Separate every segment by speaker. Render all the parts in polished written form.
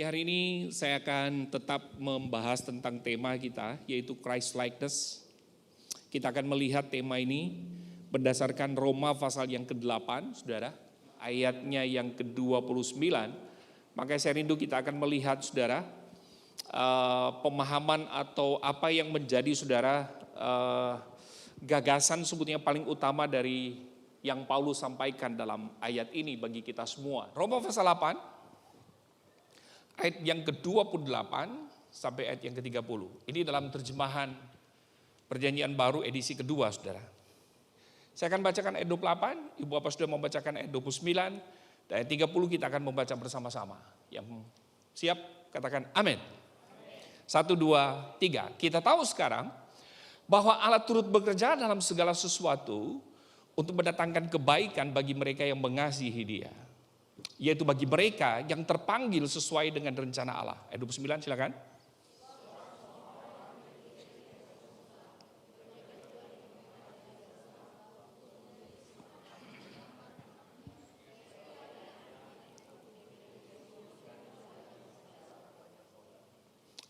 Speaker 1: hari ini saya akan tetap membahas tentang tema kita, yaitu Christ likeness. Kita akan melihat tema ini berdasarkan Roma pasal yang ke-8, saudara, ayatnya yang ke-29. Makanya saya rindu kita akan melihat, saudara, pemahaman atau apa yang menjadi, saudara, gagasan sebetulnya paling utama dari yang Paulus sampaikan dalam ayat ini bagi kita semua. Roma pasal 8, ayat yang ke-28 sampai ayat yang ke-30. Ini dalam terjemahan Perjanjian Baru edisi kedua, saudara. Saya akan bacakan ayat 28, Ibu Bapak sudah membacakan ayat 29, dan ayat 30 kita akan membaca bersama-sama. Yang siap katakan amin. 1, 2, 3. Kita tahu sekarang bahwa Allah turut bekerja dalam segala sesuatu untuk mendatangkan kebaikan bagi mereka yang mengasihi Dia, yaitu bagi mereka yang terpanggil sesuai dengan rencana Allah. Ayat 29 silakan.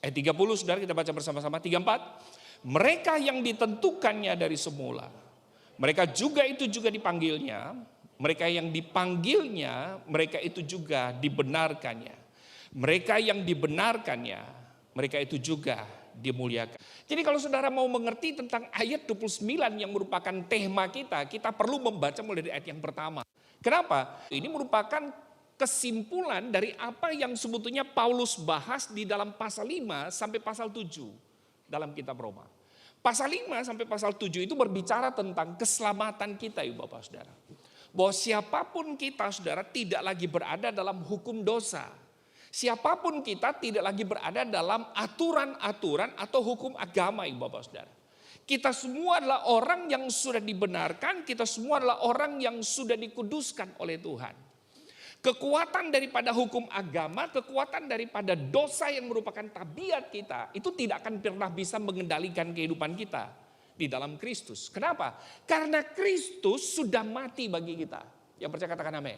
Speaker 1: Ayat 30 saudara kita baca bersama-sama. 34. Mereka yang ditentukannya dari semula, mereka juga itu juga dipanggilnya. Mereka yang dipanggilnya, mereka itu juga dibenarkannya. Mereka yang dibenarkannya, mereka itu juga dimuliakan. Jadi kalau saudara mau mengerti tentang ayat 29 yang merupakan tema kita, kita perlu membaca mulai dari ayat yang pertama. Kenapa? Ini merupakan kesimpulan dari apa yang sebetulnya Paulus bahas di dalam pasal 5 sampai pasal 7 dalam kitab Roma. Pasal 5 sampai pasal 7 itu berbicara tentang keselamatan kita, Ibu Bapak Saudara. Bahwa siapapun kita, saudara, tidak lagi berada dalam hukum dosa. Siapapun kita tidak lagi berada dalam aturan-aturan atau hukum agama, Ibu Bapak Saudara. Kita semua adalah orang yang sudah dibenarkan, kita semua adalah orang yang sudah dikuduskan oleh Tuhan. Kekuatan daripada hukum agama, kekuatan daripada dosa yang merupakan tabiat kita, itu tidak akan pernah bisa mengendalikan kehidupan kita di dalam Kristus. Kenapa? Karena Kristus sudah mati bagi kita. Yang percaya katakan amin.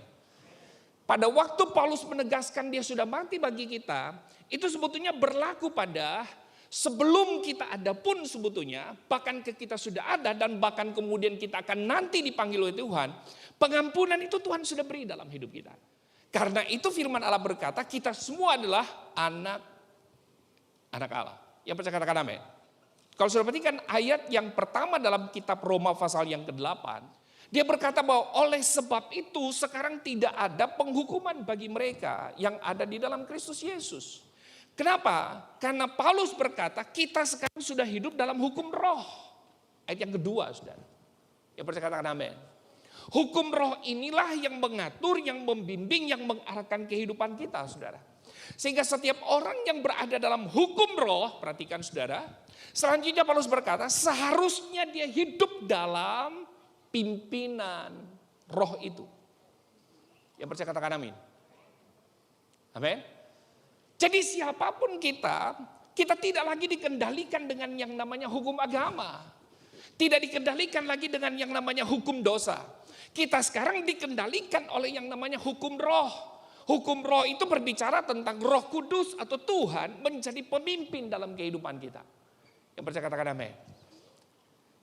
Speaker 1: Pada waktu Paulus menegaskan dia sudah mati bagi kita, itu sebetulnya berlaku pada sebelum kita ada pun sebetulnya, bahkan kita sudah ada dan bahkan kemudian kita akan nanti dipanggil oleh Tuhan, pengampunan itu Tuhan sudah beri dalam hidup kita. Karena itu firman Allah berkata kita semua adalah anak Allah. Yang percaya katakan amin. Kalau sudah perhatikan ayat yang pertama dalam kitab Roma pasal yang ke-8, dia berkata bahwa oleh sebab itu sekarang tidak ada penghukuman bagi mereka yang ada di dalam Kristus Yesus. Kenapa? Karena Paulus berkata kita sekarang sudah hidup dalam hukum roh. Ayat yang kedua, saudara. Yang percaya katakan amin. Hukum roh inilah yang mengatur, yang membimbing, yang mengarahkan kehidupan kita, saudara. Sehingga setiap orang yang berada dalam hukum roh, perhatikan saudara, selanjutnya Paulus berkata seharusnya dia hidup dalam pimpinan roh itu. Yang percaya katakan amin. Amin. Jadi siapapun kita tidak lagi dikendalikan dengan yang namanya hukum agama. Tidak dikendalikan lagi dengan yang namanya hukum dosa. Kita sekarang dikendalikan oleh yang namanya hukum roh. Hukum roh itu berbicara tentang Roh Kudus atau Tuhan menjadi pemimpin dalam kehidupan kita. Yang percaya katakan amin.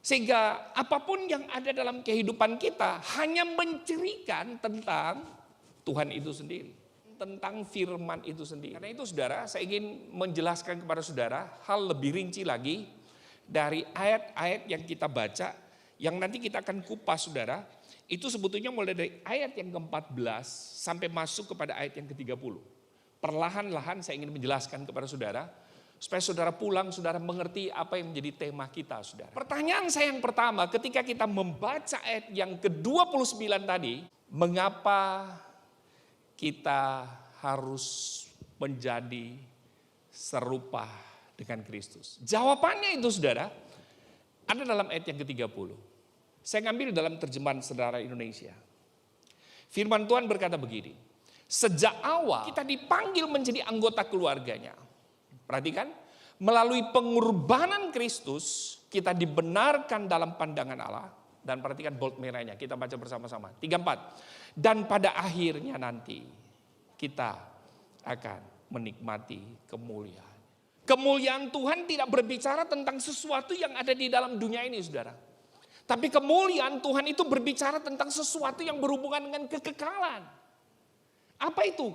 Speaker 1: Sehingga apapun yang ada dalam kehidupan kita hanya mencirikan tentang Tuhan itu sendiri. Tentang firman itu sendiri. Karena itu saudara, saya ingin menjelaskan kepada saudara hal lebih rinci lagi dari ayat-ayat yang kita baca, yang nanti kita akan kupas saudara. Itu sebetulnya mulai dari ayat yang ke-14 sampai masuk kepada ayat yang ke-30. Perlahan-lahan saya ingin menjelaskan kepada saudara, supaya saudara pulang, saudara mengerti apa yang menjadi tema kita, saudara. Pertanyaan saya yang pertama, ketika kita membaca ayat yang ke-29 tadi, mengapa kita harus menjadi serupa dengan Kristus? Jawabannya itu, saudara, ada dalam ayat yang ke-30. Saya ngambil dalam terjemahan Saudara Indonesia. Firman Tuhan berkata begini, sejak awal kita dipanggil menjadi anggota keluarganya. Perhatikan, melalui pengorbanan Kristus kita dibenarkan dalam pandangan Allah. Dan perhatikan bold merahnya, kita baca bersama-sama. 34. Dan pada akhirnya nanti kita akan menikmati kemuliaan. Kemuliaan Tuhan tidak berbicara tentang sesuatu yang ada di dalam dunia ini, saudara. Tapi kemuliaan Tuhan itu berbicara tentang sesuatu yang berhubungan dengan kekekalan. Apa itu?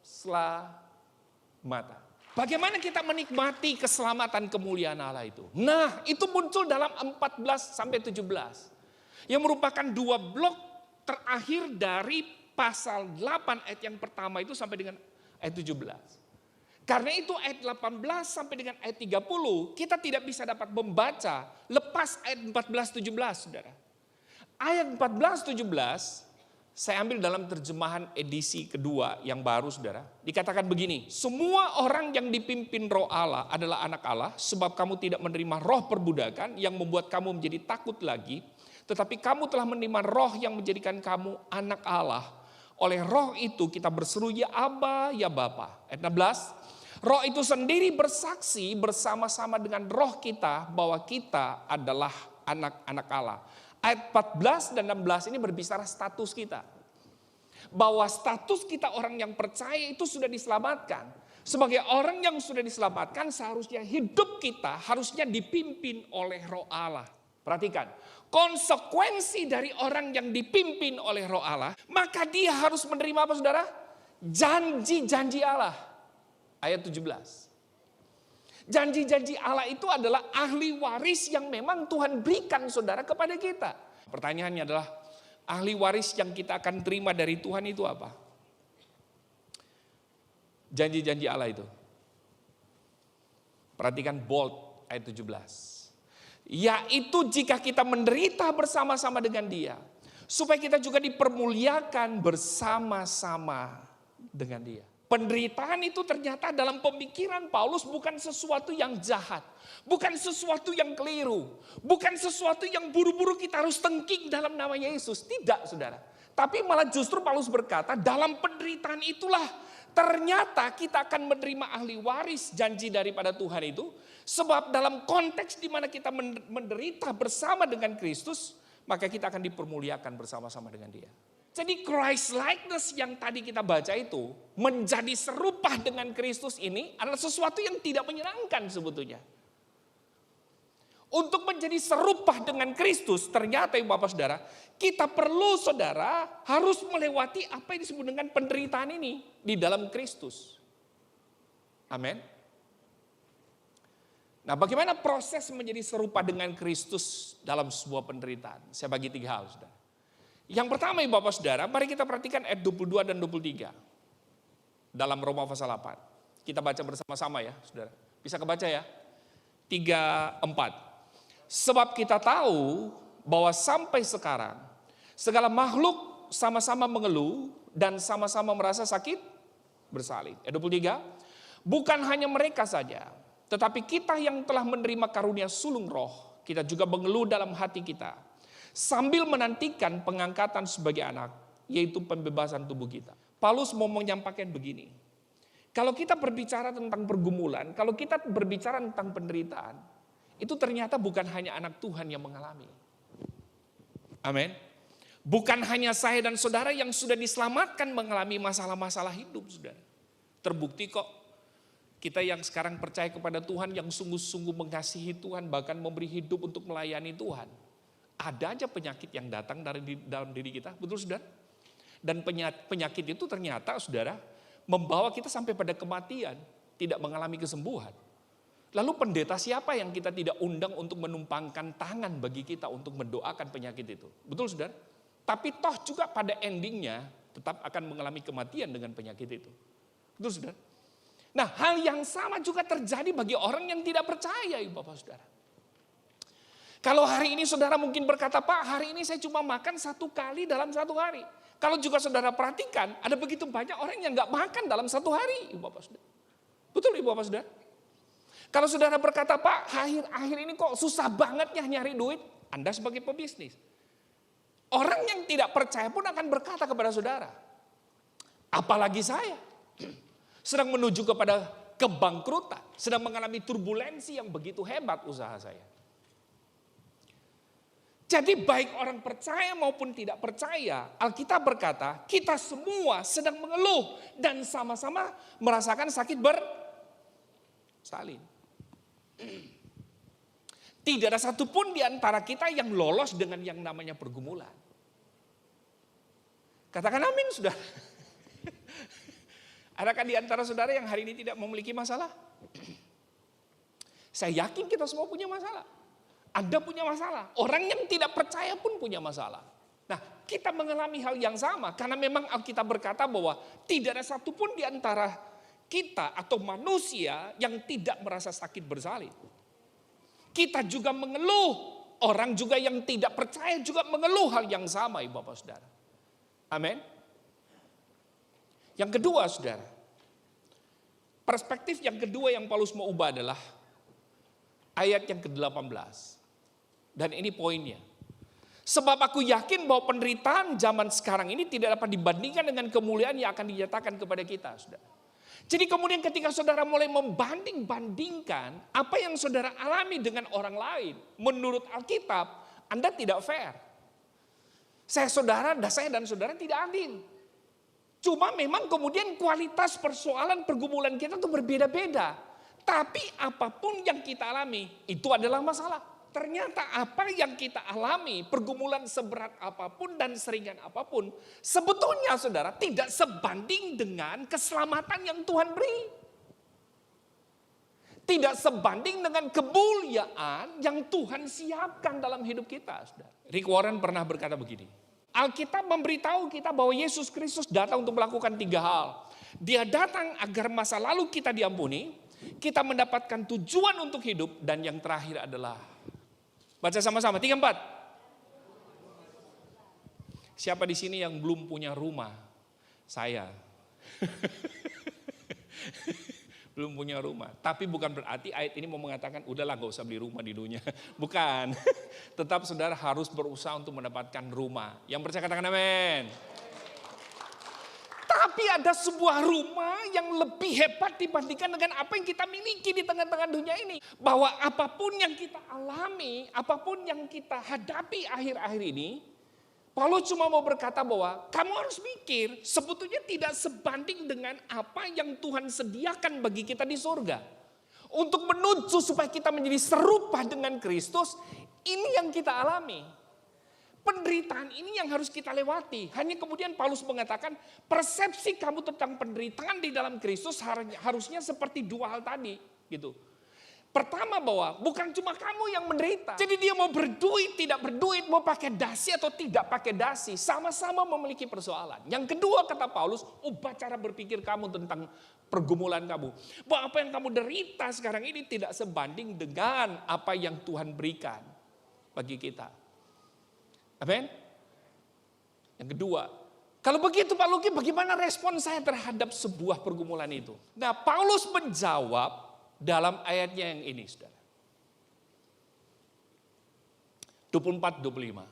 Speaker 1: Keselamatan. Bagaimana kita menikmati keselamatan kemuliaan Allah itu? Nah, itu muncul dalam 14 sampai 17. Yang merupakan dua blok terakhir dari pasal 8 ayat yang pertama itu sampai dengan ayat 17. Karena itu ayat 18 sampai dengan ayat 30 kita tidak bisa dapat membaca lepas ayat 14-17, saudara. Ayat 14-17 saya ambil dalam terjemahan edisi kedua yang baru, saudara. Dikatakan begini, semua orang yang dipimpin roh Allah adalah anak Allah, sebab kamu tidak menerima roh perbudakan yang membuat kamu menjadi takut lagi, tetapi kamu telah menerima roh yang menjadikan kamu anak Allah. Oleh roh itu kita berseru ya Aba, ya Bapa. Ayat 16, roh itu sendiri bersaksi bersama-sama dengan roh kita bahwa kita adalah anak-anak Allah. Ayat 14 dan 16 ini berbicara status kita. Bahwa status kita orang yang percaya itu sudah diselamatkan. Sebagai orang yang sudah diselamatkan seharusnya hidup kita harusnya dipimpin oleh roh Allah. Perhatikan, konsekuensi dari orang yang dipimpin oleh roh Allah, maka dia harus menerima apa, saudara? Janji-janji Allah. Ayat 17. Janji-janji Allah itu adalah ahli waris yang memang Tuhan berikan, saudara, kepada kita. Pertanyaannya adalah, ahli waris yang kita akan terima dari Tuhan itu apa? Janji-janji Allah itu. Perhatikan bold ayat 17. Yaitu jika kita menderita bersama-sama dengan Dia, supaya kita juga dipermuliakan bersama-sama dengan Dia. Penderitaan itu ternyata dalam pemikiran Paulus bukan sesuatu yang jahat, bukan sesuatu yang keliru, bukan sesuatu yang buru-buru kita harus tengking dalam namanya Yesus. Tidak, saudara. Tapi malah justru Paulus berkata, dalam penderitaan itulah ternyata kita akan menerima ahli waris janji daripada Tuhan itu. Sebab dalam konteks di mana kita menderita bersama dengan Kristus, maka kita akan dipermuliakan bersama-sama dengan Dia. Jadi Christ likeness yang tadi kita baca itu, menjadi serupa dengan Kristus ini adalah sesuatu yang tidak menyenangkan sebetulnya. Untuk menjadi serupa dengan Kristus, ternyata Ibu Bapak Saudara, kita perlu, saudara, harus melewati apa yang disebut dengan penderitaan ini di dalam Kristus. Amin. Nah, bagaimana proses menjadi serupa dengan Kristus dalam sebuah penderitaan? Saya bagi 3 hal, saudara. Yang pertama, Ibu Bapak Saudara, mari kita perhatikan ayat 22 dan 23 dalam Roma pasal 8. Kita baca bersama-sama ya, saudara. Bisa kebaca ya? 3, 4. Sebab kita tahu bahwa sampai sekarang segala makhluk sama-sama mengeluh dan sama-sama merasa sakit bersalin. Ayat 23. Bukan hanya mereka saja, tetapi kita yang telah menerima karunia sulung roh, kita juga mengeluh dalam hati kita, sambil menantikan pengangkatan sebagai anak, yaitu pembebasan tubuh kita. Paulus mau menyampaikan begini, kalau kita berbicara tentang pergumulan, kalau kita berbicara tentang penderitaan, itu ternyata bukan hanya anak Tuhan yang mengalami. Amin. Bukan hanya saya dan saudara yang sudah diselamatkan mengalami masalah-masalah hidup, saudara. Terbukti kok. Kita yang sekarang percaya kepada Tuhan, yang sungguh-sungguh mengasihi Tuhan, bahkan memberi hidup untuk melayani Tuhan. Ada aja penyakit yang datang dari dalam diri kita, betul saudara? Dan penyakit itu ternyata, saudara, membawa kita sampai pada kematian, tidak mengalami kesembuhan. Lalu pendeta siapa yang kita tidak undang untuk menumpangkan tangan bagi kita untuk mendoakan penyakit itu? Betul saudara? Tapi toh juga pada endingnya tetap akan mengalami kematian dengan penyakit itu. Betul saudara? Nah, hal yang sama juga terjadi bagi orang yang tidak percaya, Ibu Bapak Saudara. Kalau hari ini saudara mungkin berkata, Pak, hari ini saya cuma makan 1 kali dalam 1 hari. Kalau juga saudara perhatikan, ada begitu banyak orang yang nggak makan dalam 1 hari, Ibu Bapak Saudara. Betul Ibu Bapak Saudara? Kalau saudara berkata, Pak, akhir-akhir ini kok susah banget ya nyari duit, Anda sebagai pebisnis. Orang yang tidak percaya pun akan berkata kepada saudara, apalagi saya. Sedang menuju kepada kebangkrutan, sedang mengalami turbulensi yang begitu hebat usaha saya. Jadi baik orang percaya maupun tidak percaya, Alkitab berkata kita semua sedang mengeluh dan sama-sama merasakan sakit bersalin. Tidak ada satupun di antara kita yang lolos dengan yang namanya pergumulan. Katakan amin, saudara. Adakah di antara saudara yang hari ini tidak memiliki masalah? Saya yakin kita semua punya masalah. Anda punya masalah. Orang yang tidak percaya pun punya masalah. Nah, kita mengalami hal yang sama. Karena memang Alkitab berkata bahwa tidak ada satupun di antara kita atau manusia yang tidak merasa sakit bersalin. Kita juga mengeluh. Orang juga yang tidak percaya juga mengeluh hal yang sama, Ibu Bapak Saudara. Amin. Yang kedua, saudara. Perspektif yang kedua yang Paulus mau ubah adalah ayat yang ke-18. Dan ini poinnya. Sebab aku yakin bahwa penderitaan zaman sekarang ini tidak dapat dibandingkan dengan kemuliaan yang akan dinyatakan kepada kita, saudara. Jadi kemudian ketika saudara mulai membanding-bandingkan apa yang saudara alami dengan orang lain, menurut Alkitab, Anda tidak fair. Saya dan saudara tidak adil. Cuma memang kemudian kualitas persoalan pergumulan kita itu berbeda-beda. Tapi apapun yang kita alami, itu adalah masalah. Ternyata apa yang kita alami, pergumulan seberat apapun dan seringan apapun, sebetulnya saudara tidak sebanding dengan keselamatan yang Tuhan beri. Tidak sebanding dengan kemuliaan yang Tuhan siapkan dalam hidup kita. Saudara. Rick Warren pernah berkata begini, Alkitab memberitahu kita bahwa Yesus Kristus datang untuk melakukan 3 hal. Dia datang agar masa lalu kita diampuni, kita mendapatkan tujuan untuk hidup, dan yang terakhir adalah, baca sama-sama, 3, 4. Siapa di sini yang belum punya rumah? Saya. Belum punya rumah. Tapi bukan berarti ayat ini mau mengatakan, udahlah gak usah beli rumah di dunia. Bukan. Tetap saudara harus berusaha untuk mendapatkan rumah. Yang percaya katakan amin. Tapi ada sebuah rumah yang lebih hebat dibandingkan dengan apa yang kita miliki di tengah-tengah dunia ini. Bahwa apapun yang kita alami, apapun yang kita hadapi akhir-akhir ini, Paulus cuma mau berkata bahwa kamu harus mikir sebetulnya tidak sebanding dengan apa yang Tuhan sediakan bagi kita di surga. Untuk menuju supaya kita menjadi serupa dengan Kristus, ini yang kita alami. Penderitaan ini yang harus kita lewati. Hanya kemudian Paulus mengatakan persepsi kamu tentang penderitaan di dalam Kristus harusnya seperti 2 hal tadi. Gitu. Pertama bahwa bukan cuma kamu yang menderita. Jadi dia mau berduit, tidak berduit, mau pakai dasi atau tidak pakai dasi. Sama-sama memiliki persoalan. Yang kedua kata Paulus, ubah cara berpikir kamu tentang pergumulan kamu. Bahwa apa yang kamu derita sekarang ini tidak sebanding dengan apa yang Tuhan berikan bagi kita. Amin. Yang kedua, kalau begitu Pak Luki, bagaimana respon saya terhadap sebuah pergumulan itu? Nah, Paulus menjawab dalam ayatnya yang ini, saudara. 24-25.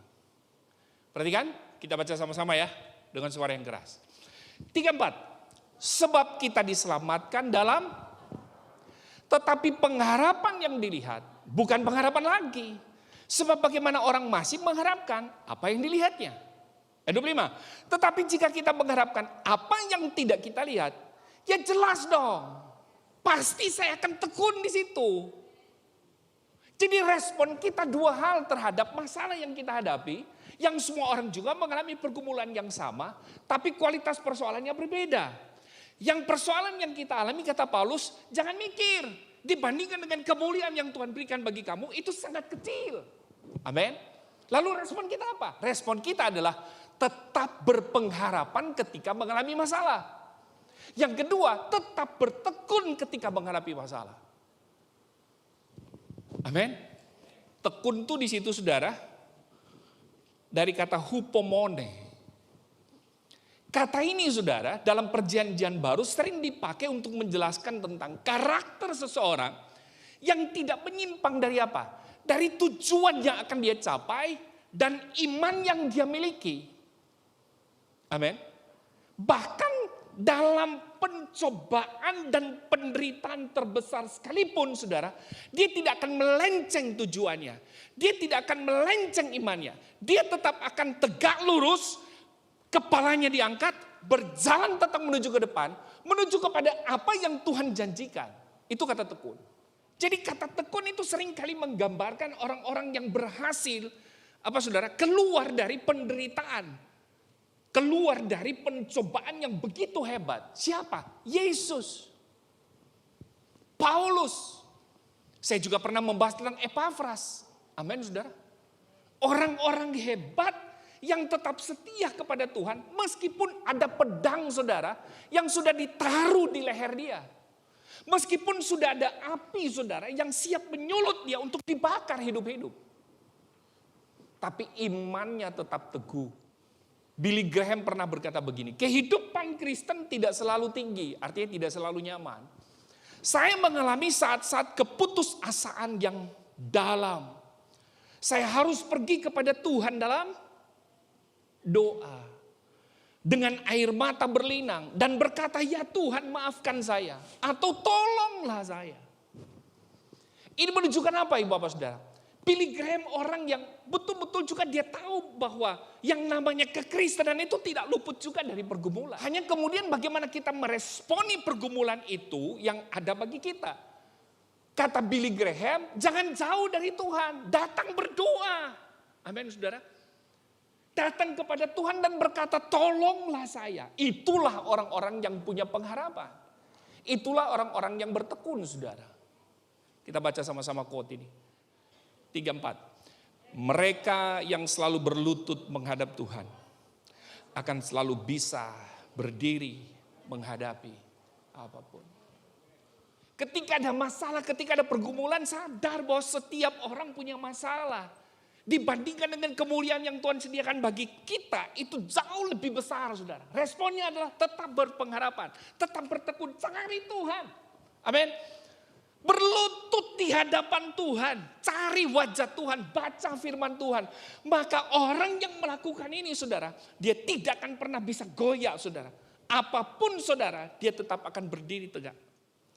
Speaker 1: Perhatikan, kita baca sama-sama ya, dengan suara yang keras. 3-4. Sebab kita diselamatkan dalam, tetapi pengharapan yang dilihat bukan pengharapan lagi. Sebab bagaimana orang masih mengharapkan apa yang dilihatnya. 25. Tetapi jika kita mengharapkan apa yang tidak kita lihat, ya jelas dong. Pasti saya akan tekun di situ. Jadi respon kita 2 hal terhadap masalah yang kita hadapi. Yang semua orang juga mengalami pergumulan yang sama. Tapi kualitas persoalannya berbeda. Yang persoalan yang kita alami kata Paulus, jangan mikir. Dibandingkan dengan kemuliaan yang Tuhan berikan bagi kamu, itu sangat kecil. Amin. Lalu respon kita apa? Respon kita adalah tetap berpengharapan ketika mengalami masalah. Yang kedua, tetap bertekun ketika menghadapi masalah. Amin. Tekun itu di situ saudara, dari kata hupomone. Kata ini saudara, dalam perjanjian baru sering dipakai untuk menjelaskan tentang karakter seseorang yang tidak menyimpang dari apa? Dari tujuan yang akan dia capai dan iman yang dia miliki. Amin. Bahkan dalam pencobaan dan penderitaan terbesar sekalipun saudara, dia tidak akan melenceng tujuannya. Dia tidak akan melenceng imannya. Dia tetap akan tegak lurus, kepalanya diangkat, berjalan tetap menuju ke depan, menuju kepada apa yang Tuhan janjikan. Itu kata tekun. Jadi kata tekun itu seringkali menggambarkan orang-orang yang berhasil, saudara, keluar dari penderitaan. Keluar dari pencobaan yang begitu hebat. Siapa? Yesus. Paulus. Saya juga pernah membahas tentang Epafras. Amin, saudara. Orang-orang hebat yang tetap setia kepada Tuhan meskipun ada pedang, saudara, yang sudah ditaruh di leher dia. Meskipun sudah ada api, saudara, yang siap menyulut dia untuk dibakar hidup-hidup. Tapi imannya tetap teguh. Billy Graham pernah berkata begini, kehidupan Kristen tidak selalu tinggi, artinya tidak selalu nyaman. Saya mengalami saat-saat keputusasaan yang dalam. Saya harus pergi kepada Tuhan dalam doa. Dengan air mata berlinang dan berkata, ya Tuhan maafkan saya. Atau tolonglah saya. Ini menunjukkan apa ibu bapak saudara? Billy Graham orang yang betul-betul juga dia tahu bahwa yang namanya kekristenan itu tidak luput juga dari pergumulan. Hanya kemudian bagaimana kita meresponi pergumulan itu yang ada bagi kita. Kata Billy Graham, jangan jauh dari Tuhan, datang berdoa. Amin saudara. Datang kepada Tuhan dan berkata, tolonglah saya. Itulah orang-orang yang punya pengharapan. Itulah orang-orang yang bertekun, saudara. Kita baca sama-sama quote ini. 3-4. Mereka yang selalu berlutut menghadap Tuhan akan selalu bisa berdiri menghadapi apapun. Ketika ada masalah, ketika ada pergumulan, sadar bahwa setiap orang punya masalah. Dibandingkan dengan kemuliaan yang Tuhan sediakan bagi kita, itu jauh lebih besar, saudara. Responnya adalah tetap berpengharapan, tetap bertekun, cari Tuhan. Amin. Berlutut di hadapan Tuhan, cari wajah Tuhan, baca firman Tuhan. Maka orang yang melakukan ini, saudara, dia tidak akan pernah bisa goyah, saudara. Apapun, saudara, dia tetap akan berdiri tegak.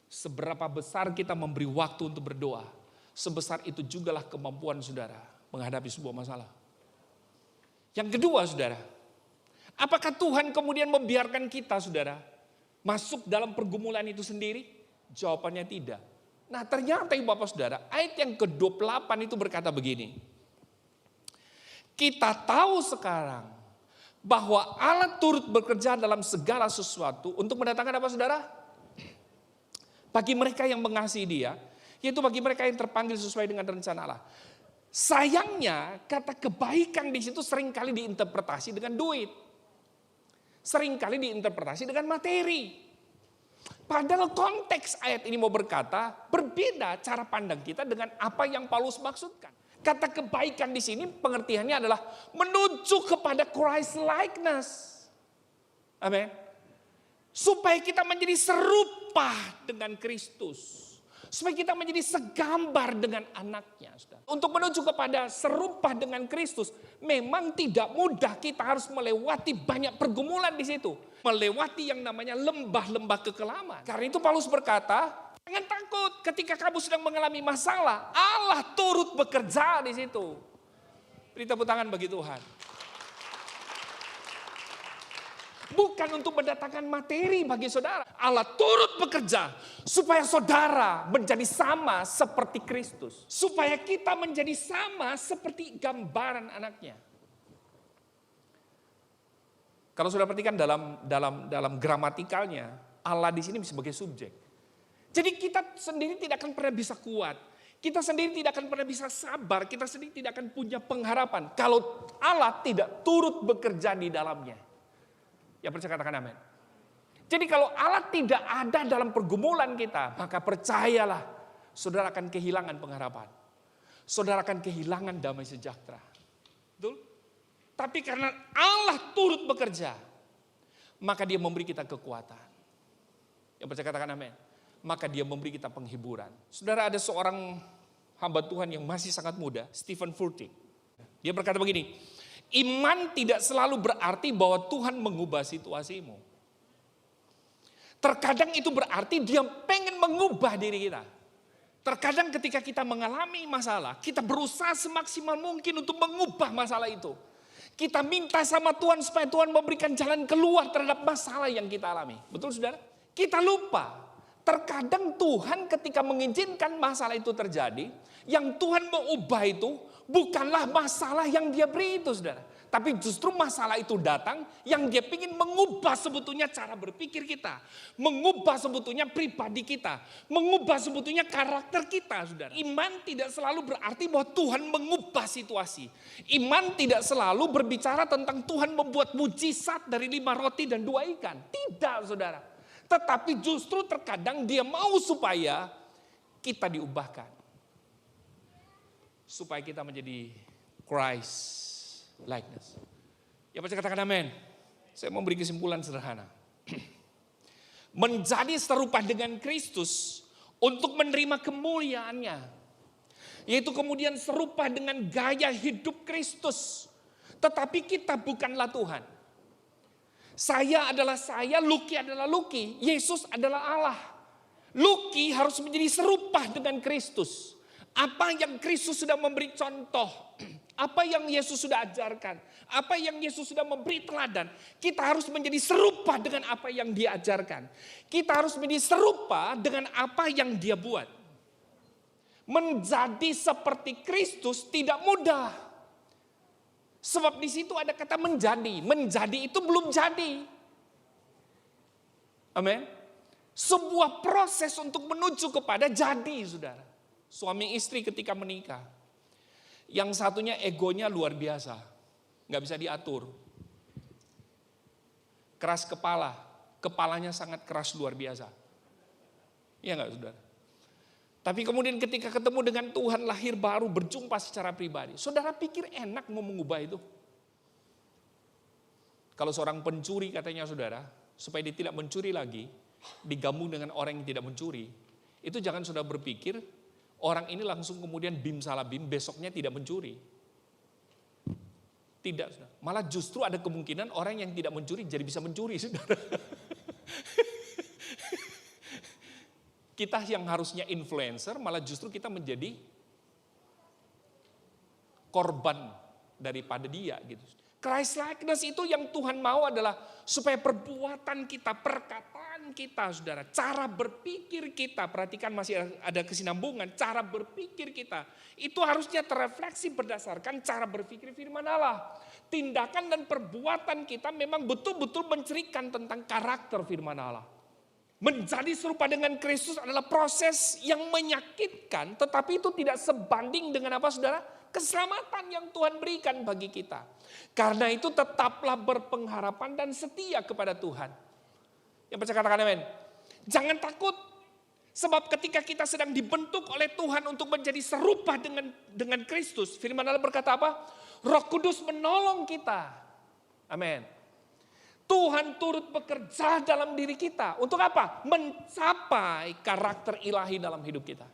Speaker 1: Seberapa besar kita memberi waktu untuk berdoa, sebesar itu jugalah kemampuan saudara menghadapi sebuah masalah. Yang kedua, saudara, apakah Tuhan kemudian membiarkan kita, saudara, masuk dalam pergumulan itu sendiri? Jawabannya tidak. Nah, ternyata ibu bapak saudara, ayat yang ke-28 itu berkata begini. Kita tahu sekarang bahwa Allah turut bekerja dalam segala sesuatu untuk mendatangkan apa, saudara? Bagi mereka yang mengasihi Dia, yaitu bagi mereka yang terpanggil sesuai dengan rencana Allah. Sayangnya kata kebaikan di situ seringkali diinterpretasi dengan duit. Seringkali diinterpretasi dengan materi. Padahal konteks ayat ini mau berkata berbeda cara pandang kita dengan apa yang Paulus maksudkan. Kata kebaikan di sini pengertiannya adalah menuju kepada Christ likeness. Amin. Supaya kita menjadi serupa dengan Kristus. Supaya kita menjadi segambar dengan anaknya. Untuk menuju kepada serupa dengan Kristus, memang tidak mudah, kita harus melewati banyak pergumulan di situ. Melewati yang namanya lembah-lembah kekelaman. Karena itu Paulus berkata, jangan takut ketika kamu sedang mengalami masalah. Allah turut bekerja di situ. Beri tepuk tangan bagi Tuhan. Bukan untuk mendatangkan materi bagi saudara. Allah turut bekerja supaya saudara menjadi sama seperti Kristus. Supaya kita menjadi sama seperti gambaran anaknya. Kalau sudah perhatikan dalam gramatikalnya, Allah di sini sebagai subjek. Jadi kita sendiri tidak akan pernah bisa kuat. Kita sendiri tidak akan pernah bisa sabar. Kita sendiri tidak akan punya pengharapan. Kalau Allah tidak turut bekerja di dalamnya. Ya percaya katakan amin. Jadi kalau Allah tidak ada dalam pergumulan kita, maka percayalah saudara akan kehilangan pengharapan. Saudara akan kehilangan damai sejahtera. Betul? Tapi karena Allah turut bekerja, maka Dia memberi kita kekuatan. Yang percaya katakan amin. Maka Dia memberi kita penghiburan. Saudara, ada seorang hamba Tuhan yang masih sangat muda, Stephen Furtick. Dia berkata begini, iman tidak selalu berarti bahwa Tuhan mengubah situasimu. Terkadang itu berarti dia pengen mengubah diri kita. Terkadang ketika kita mengalami masalah, kita berusaha semaksimal mungkin untuk mengubah masalah itu. Kita minta sama Tuhan supaya Tuhan memberikan jalan keluar terhadap masalah yang kita alami. Betul saudara? Kita lupa. Terkadang Tuhan ketika mengizinkan masalah itu terjadi, yang Tuhan mau ubah itu bukanlah masalah yang dia beri itu saudara. Tapi justru masalah itu datang yang dia ingin mengubah sebetulnya cara berpikir kita. Mengubah sebetulnya pribadi kita. Mengubah sebetulnya karakter kita, saudara. Iman tidak selalu berarti bahwa Tuhan mengubah situasi. Iman tidak selalu berbicara tentang Tuhan membuat mujizat dari 5 roti dan 2 ikan. Tidak, saudara. Tetapi justru terkadang dia mau supaya kita diubahkan. Supaya kita menjadi Christ likeness. Ya baca katakan amin. Saya mau beri kesimpulan sederhana. Menjadi serupa dengan Kristus untuk menerima kemuliaannya. Yaitu kemudian serupa dengan gaya hidup Kristus. Tetapi kita bukanlah Tuhan. Saya adalah saya, Luki adalah Luki. Yesus adalah Allah. Luki harus menjadi serupa dengan Kristus. Apa yang Kristus sudah memberi contoh. Apa yang Yesus sudah ajarkan, apa yang Yesus sudah memberi teladan, kita harus menjadi serupa dengan apa yang dia ajarkan. Kita harus menjadi serupa dengan apa yang dia buat. Menjadi seperti Kristus tidak mudah. Sebab di situ ada kata menjadi. Menjadi itu belum jadi. Amin. Sebuah proses untuk menuju kepada jadi, saudara. Suami istri ketika menikah. Yang satunya egonya luar biasa, nggak bisa diatur. Keras kepala, kepalanya sangat keras luar biasa. Iya nggak saudara? Tapi kemudian ketika ketemu dengan Tuhan lahir baru berjumpa secara pribadi. Saudara pikir enak mau mengubah itu? Kalau seorang pencuri katanya saudara, supaya dia tidak mencuri lagi, digabung dengan orang yang tidak mencuri. Itu jangan saudara berpikir, orang ini langsung kemudian bim salah bim, besoknya tidak mencuri. Tidak, saudara. Malah justru ada kemungkinan orang yang tidak mencuri jadi bisa mencuri, saudara. Kita yang harusnya influencer, malah justru kita menjadi korban daripada dia. Gitu. Christ likeness itu yang Tuhan mau adalah supaya perbuatan kita, perkataan kita, saudara, cara berpikir kita, perhatikan masih ada kesinambungan, cara berpikir kita, itu harusnya terrefleksi berdasarkan cara berpikir firman Allah. Tindakan dan perbuatan kita memang betul-betul mencerikan tentang karakter firman Allah. Menjadi serupa dengan Kristus adalah proses yang menyakitkan, tetapi itu tidak sebanding dengan apa saudara? Keselamatan yang Tuhan berikan bagi kita. Karena itu tetaplah berpengharapan dan setia kepada Tuhan. Yang percaya katakan amin. Jangan takut. Sebab ketika kita sedang dibentuk oleh Tuhan untuk menjadi serupa dengan Kristus. Firman Allah berkata apa? Roh Kudus menolong kita. Amin. Tuhan turut bekerja dalam diri kita. Untuk apa? Mencapai karakter ilahi dalam hidup kita.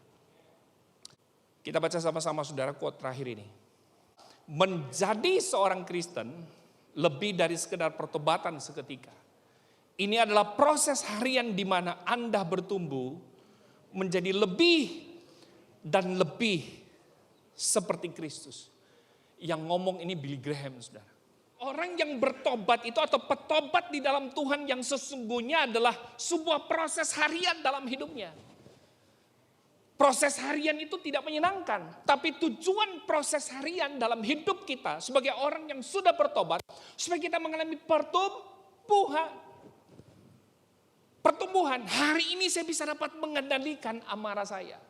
Speaker 1: Kita baca sama-sama saudara quote terakhir ini. Menjadi seorang Kristen lebih dari sekedar pertobatan seketika. Ini adalah proses harian di mana Anda bertumbuh menjadi lebih dan lebih seperti Kristus. Yang ngomong ini Billy Graham, saudara. Orang yang bertobat itu atau petobat di dalam Tuhan yang sesungguhnya adalah sebuah proses harian dalam hidupnya. Proses harian itu tidak menyenangkan, tapi tujuan proses harian dalam hidup kita sebagai orang yang sudah bertobat, supaya kita mengalami pertumbuhan. Hari ini saya bisa dapat mengendalikan amarah saya.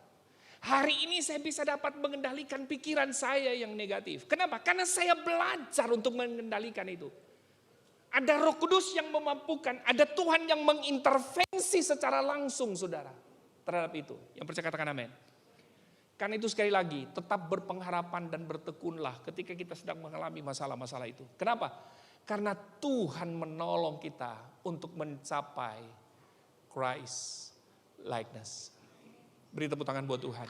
Speaker 1: Hari ini saya bisa dapat mengendalikan pikiran saya yang negatif. Kenapa? Karena saya belajar untuk mengendalikan itu. Ada Roh Kudus yang memampukan, ada Tuhan yang mengintervensi secara langsung, saudara. Terhadap itu, yang percaya katakan amin. Karena itu sekali lagi, tetap berpengharapan dan bertekunlah ketika kita sedang mengalami masalah-masalah itu. Kenapa? Karena Tuhan menolong kita untuk mencapai Christ likeness. Beri tepuk tangan buat Tuhan.